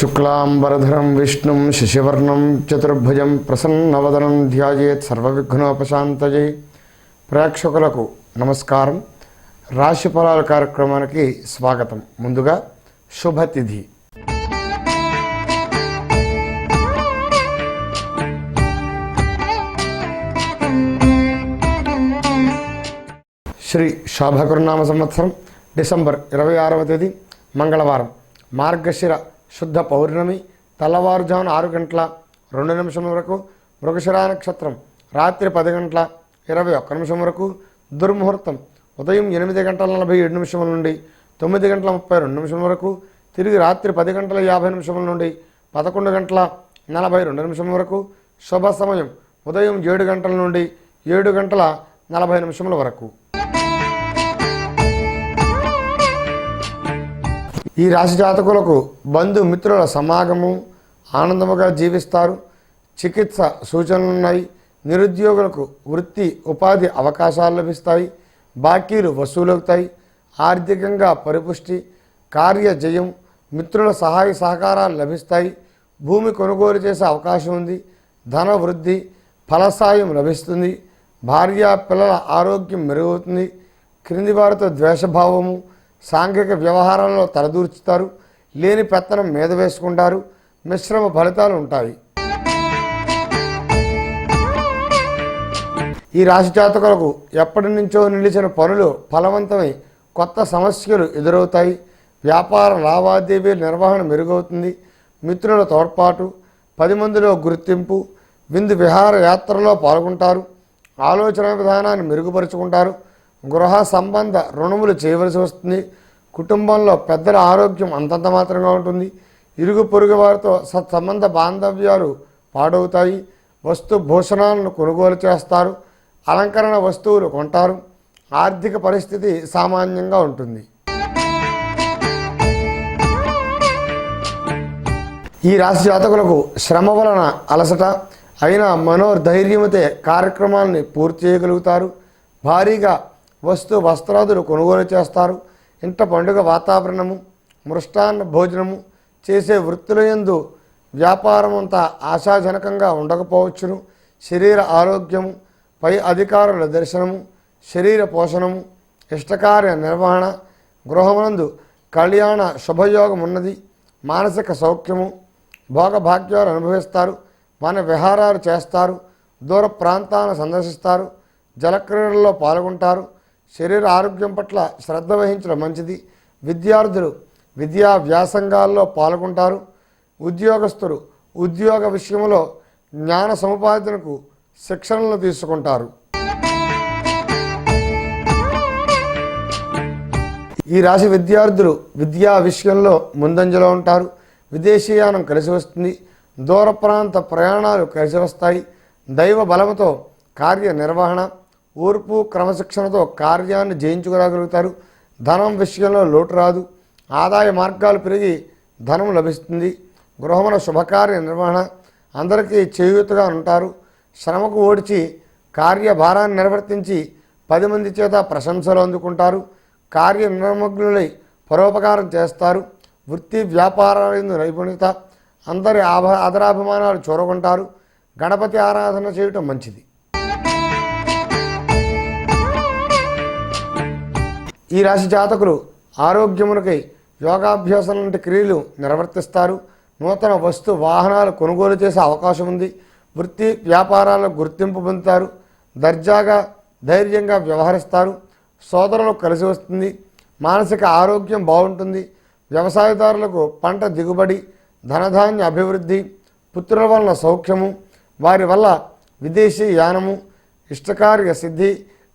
శుక్లాంబరధరం విష్ణుం శశివర్ణం చతుర్భుజం ప్రసన్నవదనం ధ్యాయేత్ సర్వవిఘ్నోపశాంతయే. ప్రేక్షకులకు నమస్కారం. రాశి ఫలాల కార్యక్రమానికి స్వాగతం. ముందుగా శుభతిథి. శ్రీ శోభకృనామ సంవత్సరం డిసెంబర్ 26వ తేదీ మంగళవారం, మార్గశిర శుద్ధ పౌర్ణమి, తెల్లవారుజామున 6:02 వరకు, మృగశిర నక్షత్రం రాత్రి 10:21 వరకు, దుర్ముహూర్తం ఉదయం 8:47 నుండి 9:32 వరకు, తిరిగి రాత్రి 10:50 నుండి 11:42 వరకు, శుభ సమయం ఉదయం 7 గంటల నుండి 7:40 వరకు. ఈ రాశి జాతకులకు బంధుమిత్రుల సమాగము, ఆనందముగా జీవిస్తారు. చికిత్స సూచనలున్నాయి. నిరుద్యోగులకు వృత్తి ఉపాధి అవకాశాలు లభిస్తాయి. బాకీలు వసూలవుతాయి. ఆర్థికంగా పరిపుష్టి, కార్యజయం, మిత్రుల సహాయ సహకారాలు లభిస్తాయి. భూమి కొనుగోలు చేసే అవకాశం ఉంది. ధన వృద్ధి, ఫలసాయం లభిస్తుంది. భార్య పిల్లల ఆరోగ్యం మెరుగవుతుంది. క్రింది వారితో ద్వేషభావము, సాంఘిక వ్యవహారాల్లో తలదూర్చుతారు. లేని పెత్తనం మీద వేసుకుంటారు. మిశ్రమ ఫలితాలు ఉంటాయి. ఈ రాశి జాతకులకు ఎప్పటి నుంచో నిలిచిన పనులు ఫలవంతమై కొత్త సమస్యలు ఎదురవుతాయి. వ్యాపార లావాదేవీల నిర్వహణ మెరుగవుతుంది. మిత్రుల తోడ్పాటు, 10 మందిలో గుర్తింపు, విందు విహార యాత్రలో పాల్గొంటారు. ఆలోచన విధానాన్ని మెరుగుపరుచుకుంటారు. గృహ సంబంధ రుణములు చేయవలసి వస్తుంది. కుటుంబంలో పెద్దల ఆరోగ్యం అంతంత మాత్రంగా ఉంటుంది. ఇరుగు పొరుగు వారితో సత్సంబంధ బాంధవ్యాలు పాడవుతాయి. వస్తు భూషణాలను కొనుగోలు చేస్తారు. అలంకరణ వస్తువులు కొంటారు. ఆర్థిక పరిస్థితి సామాన్యంగా ఉంటుంది. ఈ రాశి జాతకులకు శ్రమ వలన అలసట అయినా మనోధైర్యమతే కార్యక్రమాలని పూర్తి చేయగలుగుతారు. భారీగా వస్త్రాదులు కొనుగోలు చేస్తారు. ఇంట పండుగ వాతావరణము, మృష్టాన్న భోజనము చేసే వృత్తుల యందు వ్యాపారం అంతా ఆశాజనకంగా ఉండకపోవచ్చును. శరీర ఆరోగ్యము, పై అధికారుల దర్శనము, శరీర పోషణము, ఇష్టకార్య నిర్వహణ, గృహమునందు కళ్యాణ శుభయోగం ఉన్నది. మానసిక సౌఖ్యము, భోగభాగ్యాలు అనుభవిస్తారు. వన విహారాలు చేస్తారు. దూర ప్రాంతాలను సందర్శిస్తారు. జలక్రీడల్లో పాల్గొంటారు. శరీర ఆరోగ్యం పట్ల శ్రద్ధ వహించడం మంచిది. విద్యార్థులు విద్యా వ్యాసంగాల్లో పాల్గొంటారు. ఉద్యోగస్తులు ఉద్యోగ విషయంలో జ్ఞాన సముపార్జనకు శిక్షణలు తీసుకుంటారు. ఈ రాశి విద్యార్థులు విద్యా విషయంలో ముందంజలో ఉంటారు. విదేశీయానం కలిసి వస్తుంది. దూర ప్రాంత ప్రయాణాలు కలిసి వస్తాయి. దైవ బలముతో కార్యనిర్వహణ, ఓర్పు క్రమశిక్షణతో కార్యాన్ని జయించుకురాగలుగుతారు. ధనం విషయంలో లోటు రాదు. ఆదాయ మార్గాలు పెరిగి ధనం లభిస్తుంది. గృహమున శుభకార్య నిర్వహణ, అందరికీ చేయూతగా ఉంటారు. శ్రమకు ఓడిచి కార్యభారాన్ని నిర్వర్తించి 10 మంది చేత ప్రశంసలు అందుకుంటారు. కార్య నిర్మగ్నులై పరోపకారం చేస్తారు. వృత్తి వ్యాపారాల యందు నైపుణ్యత, అందరి ఆదరాభిమానాలు చూరగొంటారు. గణపతి ఆరాధన చేయటం మంచిది. ఈ రాశి జాతకులు ఆరోగ్యమునకై యోగాభ్యాసం లాంటి క్రియలు నిర్వర్తిస్తారు. నూతన వస్తు వాహనాలు కొనుగోలు చేసే అవకాశం ఉంది. వృత్తి వ్యాపారాల్లో గుర్తింపు పొందుతారు. దర్జాగా ధైర్యంగా వ్యవహరిస్తారు. సోదరులకు కలిసి వస్తుంది. మానసిక ఆరోగ్యం బాగుంటుంది. వ్యవసాయదారులకు పంట దిగుబడి, ధనధాన్య అభివృద్ధి, పుత్రుల వలన సౌఖ్యము, వారి వల్ల విదేశీ యానము, ఇష్టకార్య సిద్ధి,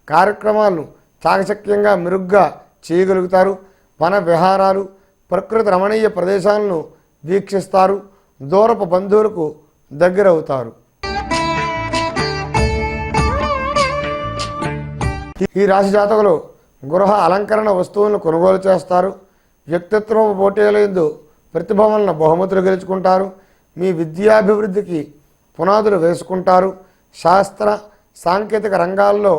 కార్యక్రమాలను చాకచక్యంగా మెరుగ్గా చేయగలుగుతారు. వన విహారాలు, ప్రకృతి రమణీయ ప్రదేశాలను వీక్షిస్తారు. దూరపు బంధువులకు దగ్గరవుతారు. ఈ రాశి జాతకులు గృహ అలంకరణ వస్తువులను కొనుగోలు చేస్తారు. వ్యక్తిత్వ పోటీల యందు ప్రతిభ వలన బహుమతులు గెలుచుకుంటారు. మీ విద్యాభివృద్ధికి పునాదులు వేసుకుంటారు. శాస్త్ర సాంకేతిక రంగాల్లో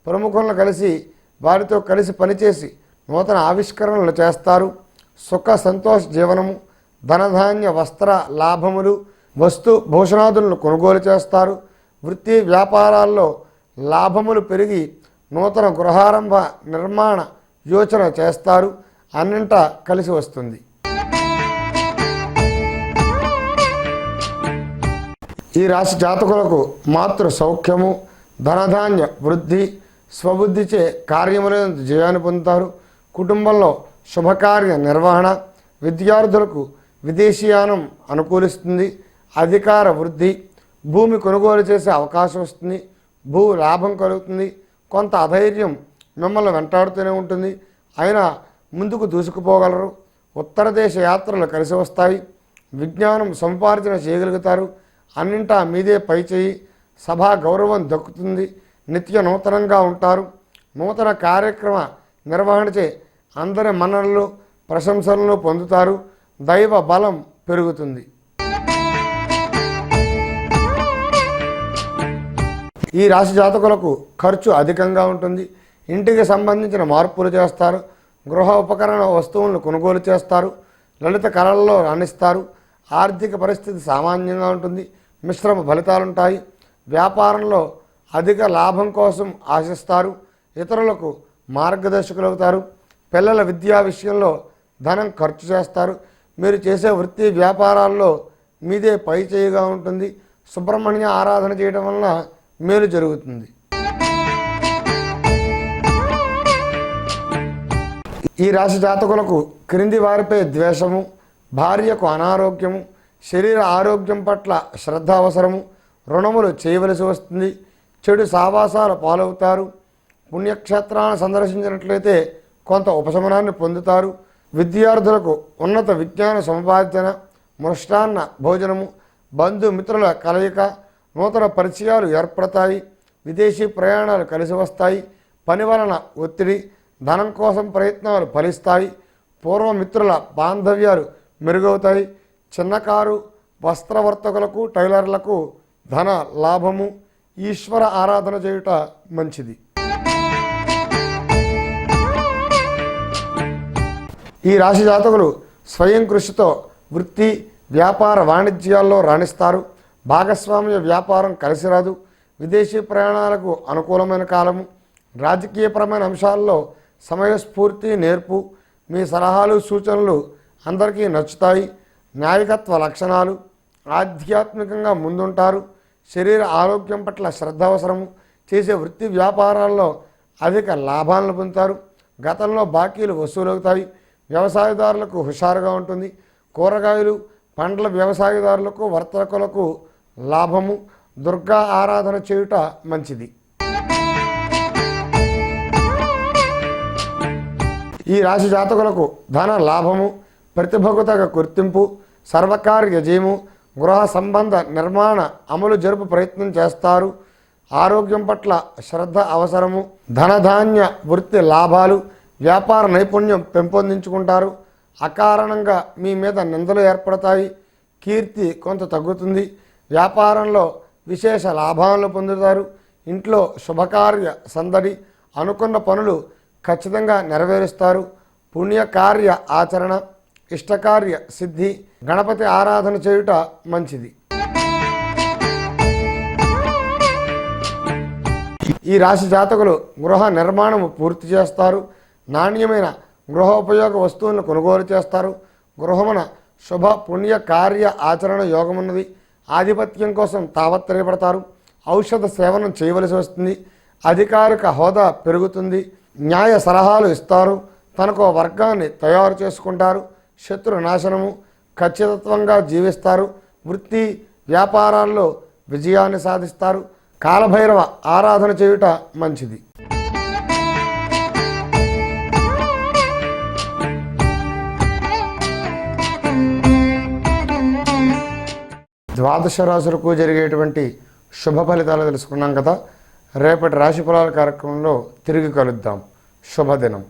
ప్రముఖులను కలిసి వారితో కలిసి పనిచేసి నూతన ఆవిష్కరణలు చేస్తారు. సుఖ సంతోష జీవనము, ధనధాన్య వస్త్ర లాభములు, వస్తు భూషణాదులను కొనుగోలు చేస్తారు. వృత్తి వ్యాపారాల్లో లాభములు పెరిగి నూతన గృహారంభ నిర్మాణ యోచన చేస్తారు. అన్నింటా కలిసి వస్తుంది. ఈ రాశి జాతకులకు మాతృ సౌఖ్యము, ధనధాన్య వృద్ధి, స్వబుద్ధిచే కార్యములందు జయాన్ని పొందుతారు. కుటుంబంలో శుభకార్య నిర్వహణ, విద్యార్థులకు విదేశీయానం అనుకూలిస్తుంది. అధికార వృద్ధి, భూమి కొనుగోలు చేసే అవకాశం వస్తుంది. భూ లాభం కలుగుతుంది. కొంత అధైర్యం మిమ్మల్ని వెంటాడుతూనే ఉంటుంది, అయినా ముందుకు దూసుకుపోగలరు. ఉత్తర దేశ యాత్రలు కలిసి వస్తాయి. విజ్ఞానం సముపార్జన చేయగలుగుతారు. అన్నింటా మీదే పై చేయి. సభా గౌరవం దక్కుతుంది. నిత్య నూతనంగా ఉంటారు. నూతన కార్యక్రమ నిర్వహణచే అందరి మన్ననలు ప్రశంసలను పొందుతారు. దైవ బలం పెరుగుతుంది. ఈ రాశి జాతకులకు ఖర్చు అధికంగా ఉంటుంది. ఇంటికి సంబంధించిన మార్పులు చేస్తారు. గృహ ఉపకరణ వస్తువులను కొనుగోలు చేస్తారు. లలిత కళల్లో రాణిస్తారు. ఆర్థిక పరిస్థితి సామాన్యంగా ఉంటుంది. మిశ్రమ ఫలితాలుంటాయి. వ్యాపారంలో అధిక లాభం కోసం ఆశిస్తారు. ఇతరులకు మార్గదర్శకులవుతారు. పిల్లల విద్యా విషయంలో ధనం ఖర్చు చేస్తారు. మీరు చేసే వృత్తి వ్యాపారాల్లో మీదే పై చేయిగా ఉంటుంది. సుబ్రహ్మణ్య ఆరాధన చేయడం వలన మేలు జరుగుతుంది. ఈ రాశి జాతకులకు క్రింది వారిపై ద్వేషము, భార్యకు అనారోగ్యము, శరీర ఆరోగ్యం పట్ల శ్రద్ధ అవసరము, రుణములు చేయవలసి వస్తుంది. చెడు సావాసాల పాలవుతారు. పుణ్యక్షేత్రాలను సందర్శించినట్లయితే కొంత ఉపశమనాన్ని పొందుతారు. విద్యార్థులకు ఉన్నత విజ్ఞాన సముపార్జన, మృష్టాన్న భోజనము, బంధుమిత్రుల కలయిక, నూతన పరిచయాలు ఏర్పడతాయి. విదేశీ ప్రయాణాలు కలిసి వస్తాయి. పని వలన ఒత్తిడి, ధనం కోసం ప్రయత్నాలు ఫలిస్తాయి. పూర్వమిత్రుల బాంధవ్యాలు మెరుగవుతాయి. చిన్నకారు వస్త్రవర్తకులకు, టైలర్లకు ధన లాభము. ఈశ్వర ఆరాధన చేయుట మంచిది. ఈ రాశి జాతకులు స్వయం కృషితో వృత్తి వ్యాపార వాణిజ్యాల్లో రాణిస్తారు. భాగస్వామ్య వ్యాపారం కలిసి రాదు. విదేశీ ప్రయాణాలకు అనుకూలమైన కాలము. రాజకీయపరమైన అంశాల్లో సమయస్ఫూర్తి, నేర్పు, మీ సలహాలు సూచనలు అందరికీ నచ్చుతాయి. నాయకత్వ లక్షణాలు, ఆధ్యాత్మికంగా ముందుంటారు. శరీర ఆరోగ్యం పట్ల శ్రద్ధ అవసరము. చేసే వృత్తి వ్యాపారాల్లో అధిక లాభాలను పొందుతారు. గతంలో బాకీలు వసూలవుతాయి. వ్యవసాయదారులకు హుషారుగా ఉంటుంది. కూరగాయలు పండ్ల వ్యవసాయదారులకు వర్తకులకు లాభము. దుర్గా ఆరాధన చేయుట మంచిది. ఈ రాశి జాతకులకు ధన లాభము, ప్రతిభకు తగ గుర్తింపు, సర్వకార్య జయము, గృహ సంబంధ నిర్మాణ అమలు జరుపు ప్రయత్నం చేస్తారు. ఆరోగ్యం పట్ల శ్రద్ధ అవసరము. ధనధాన్య వృత్తి లాభాలు, వ్యాపార నైపుణ్యం పెంపొందించుకుంటారు. అకారణంగా మీ మీద నిందలు ఏర్పడతాయి. కీర్తి కొంత తగ్గుతుంది. వ్యాపారంలో విశేష లాభాలను పొందుతారు. ఇంట్లో శుభకార్య సందడి, అనుకున్న పనులు ఖచ్చితంగా నెరవేరుస్తారు. పుణ్యకార్య ఆచరణ, ఇష్టకార్య సిద్ధి, గణపతి ఆరాధన చేయుట మంచిది. ఈ రాశి జాతకులు గృహ నిర్మాణము పూర్తి చేస్తారు. నాణ్యమైన గృహోపయోగ వస్తువులను కొనుగోలు చేస్తారు. గృహమున శుభ పుణ్య కార్య ఆచరణ యోగమున్నది. ఆధిపత్యం కోసం తావత్రయపడతారు. ఔషధ సేవనం చేయవలసి వస్తుంది. అధికారిక హోదా పెరుగుతుంది. న్యాయ సలహాలు ఇస్తారు. తనకు వర్గాన్ని తయారు చేసుకుంటారు. శత్రు నాశనము, ఖచ్చితత్వంగా జీవిస్తారు. వృత్తి వ్యాపారాల్లో విజయాన్ని సాధిస్తారు. కాలభైరవ ఆరాధన చేయుట మంచిది. ద్వాదశ రాశులకు జరిగేటువంటి శుభ ఫలితాలు తెలుసుకున్నాం కదా. రేపటి రాశి ఫలాల కార్యక్రమంలో తిరిగి కలుద్దాం. శుభదినం.